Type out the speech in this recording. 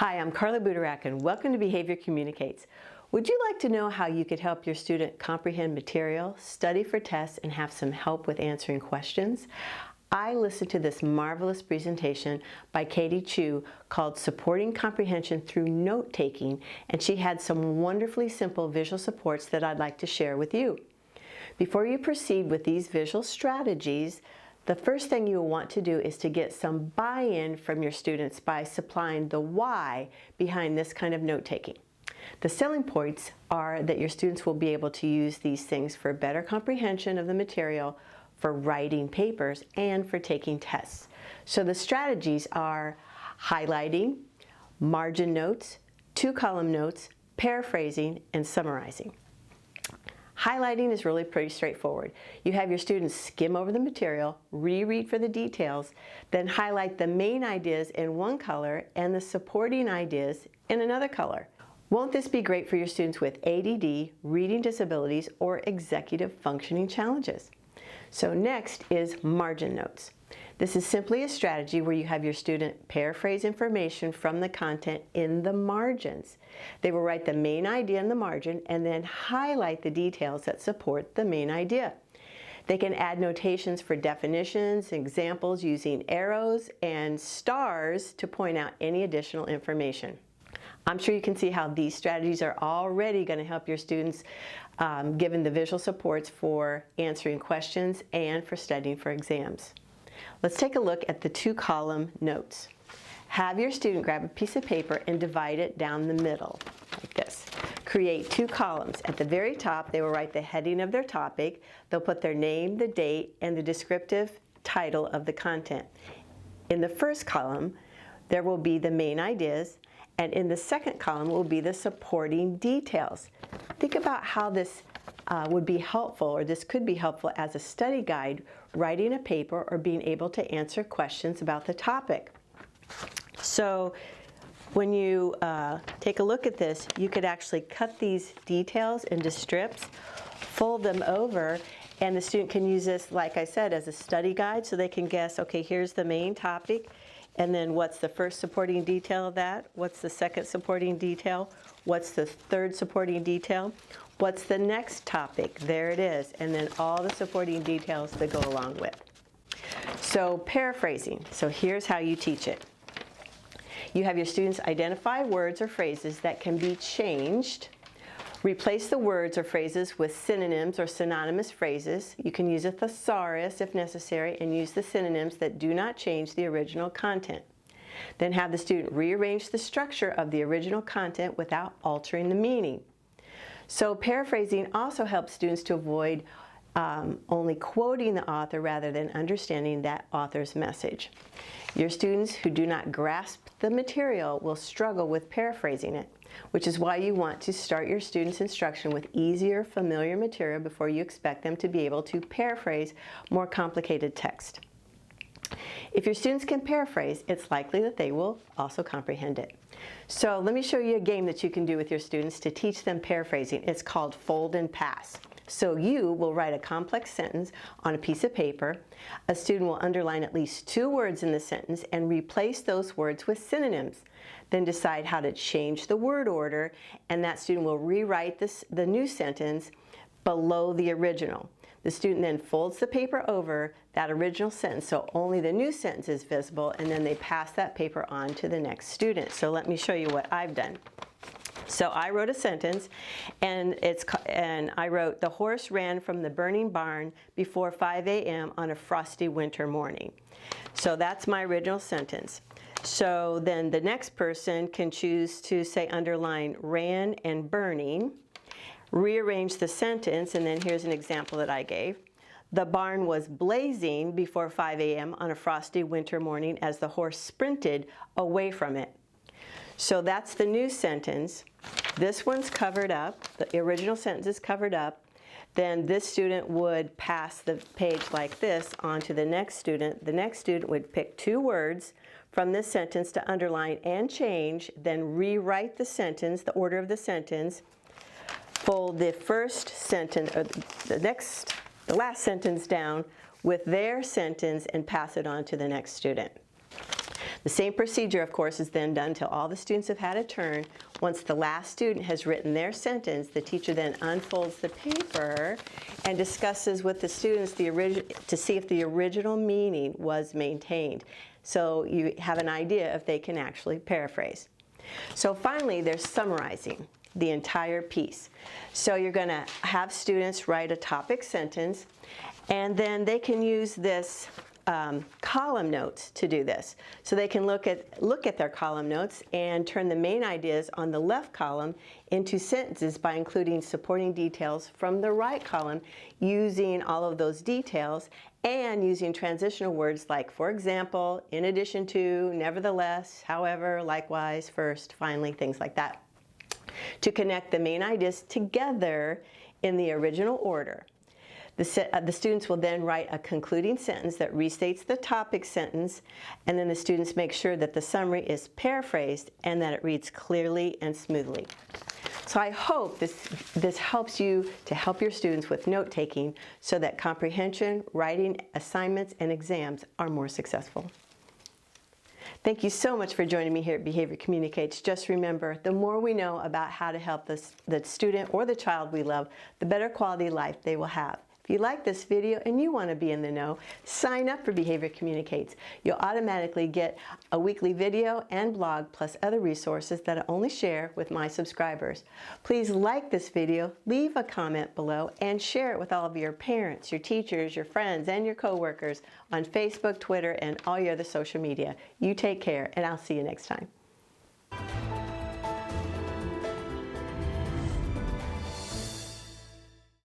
Hi, I'm Carla Budarak and welcome to Behavior Communicates. Would you like to know how you could help your student comprehend material, study for tests, and have some help with answering questions? I listened to this marvelous presentation by Katie Chhu called Supporting Comprehension Through Note-Taking, and she had some wonderfully simple visual supports that I'd like to share with you. Before you proceed with these visual strategies, the first thing you will want to do is to get some buy-in from your students by supplying the why behind this kind of note-taking. The selling points are that your students will be able to use these things for better comprehension of the material, for writing papers, and for taking tests. So the strategies are highlighting, margin notes, two-column notes, paraphrasing, and summarizing. Highlighting is really pretty straightforward. You have your students skim over the material, reread for the details, then highlight the main ideas in one color and the supporting ideas in another color. Won't this be great for your students with ADD, reading disabilities, or executive functioning challenges? So next is margin notes. This is simply a strategy where you have your student paraphrase information from the content in the margins. They will write the main idea in the margin and then highlight the details that support the main idea. They can add notations for definitions, examples using arrows and stars to point out any additional information. I'm sure you can see how these strategies are already going to help your students given the visual supports for answering questions and for studying for exams. Let's take a look at the two-column notes. Have your student grab a piece of paper and divide it down the middle, like this. Create two columns. At the very top, they will write the heading of their topic. They'll put their name, the date, and the descriptive title of the content. In the first column, there will be the main ideas, and in the second column will be the supporting details. Think about how this would be helpful, or this could be helpful as a study guide, writing a paper or being able to answer questions about the topic. So when you take a look at this, you could actually cut these details into strips, fold them over, and the student can use this, like I said, as a study guide so they can guess, okay, here's the main topic, and then what's the first supporting detail of that? What's the second supporting detail? What's the third supporting detail? What's the next topic? There it is. And then all the supporting details that go along with. So paraphrasing. So here's how you teach it. You have your students identify words or phrases that can be changed. Replace the words or phrases with synonyms or synonymous phrases. You can use a thesaurus if necessary and use the synonyms that do not change the original content. Then have the student rearrange the structure of the original content without altering the meaning. So paraphrasing also helps students to avoid only quoting the author rather than understanding that author's message. Your students who do not grasp the material will struggle with paraphrasing it, which is why you want to start your students' instruction with easier, familiar material before you expect them to be able to paraphrase more complicated text. If your students can paraphrase, it's likely that they will also comprehend it. So let me show you a game that you can do with your students to teach them paraphrasing. It's called Fold and Pass. So you will write a complex sentence on a piece of paper. A student will underline at least two words in the sentence and replace those words with synonyms. Then decide how to change the word order, and that student will rewrite the new sentence below the original. The student then folds the paper over that original sentence so only the new sentence is visible, and then they pass that paper on to the next student. So let me show you what I've done. So I wrote a sentence, and I wrote, "The horse ran from the burning barn before 5 a.m. on a frosty winter morning." So that's my original sentence. So then the next person can choose to say underline ran and burning, rearrange the sentence, and then here's an example that I gave. "The barn was blazing before 5 a.m. on a frosty winter morning as the horse sprinted away from it." So that's the new sentence. This one's covered up. The original sentence is covered up. Then this student would pass the page like this on to the next student. The next student would pick two words from this sentence to underline and change, then rewrite the sentence, the order of the sentence, fold the first sentence, or the last sentence down with their sentence and pass it on to the next student. The same procedure, of course, is then done until all the students have had a turn. Once the last student has written their sentence, the teacher then unfolds the paper and discusses with the students to see if the original meaning was maintained. So you have an idea if they can actually paraphrase. So finally, there's summarizing the entire piece. So you're going to have students write a topic sentence, and then they can use this column notes to do this. So they can look at their column notes and turn the main ideas on the left column into sentences by including supporting details from the right column, using all of those details and using transitional words like, for example, in addition to, nevertheless, however, likewise, first, finally, things like that, to connect the main ideas together in the original order. The students will then write a concluding sentence that restates the topic sentence, and then the students make sure that the summary is paraphrased and that it reads clearly and smoothly. So I hope this helps you to help your students with note-taking so that comprehension, writing, assignments, and exams are more successful. Thank you so much for joining me here at Behavior Communicates. Just remember, the more we know about how to help the student or the child we love, the better quality life they will have. If you like this video and you want to be in the know, sign up for Behavior Communicates. You'll automatically get a weekly video and blog plus other resources that I only share with my subscribers. Please like this video, leave a comment below, and share it with all of your parents, your teachers, your friends, and your coworkers on Facebook, Twitter, and all your other social media. You take care, and I'll see you next time.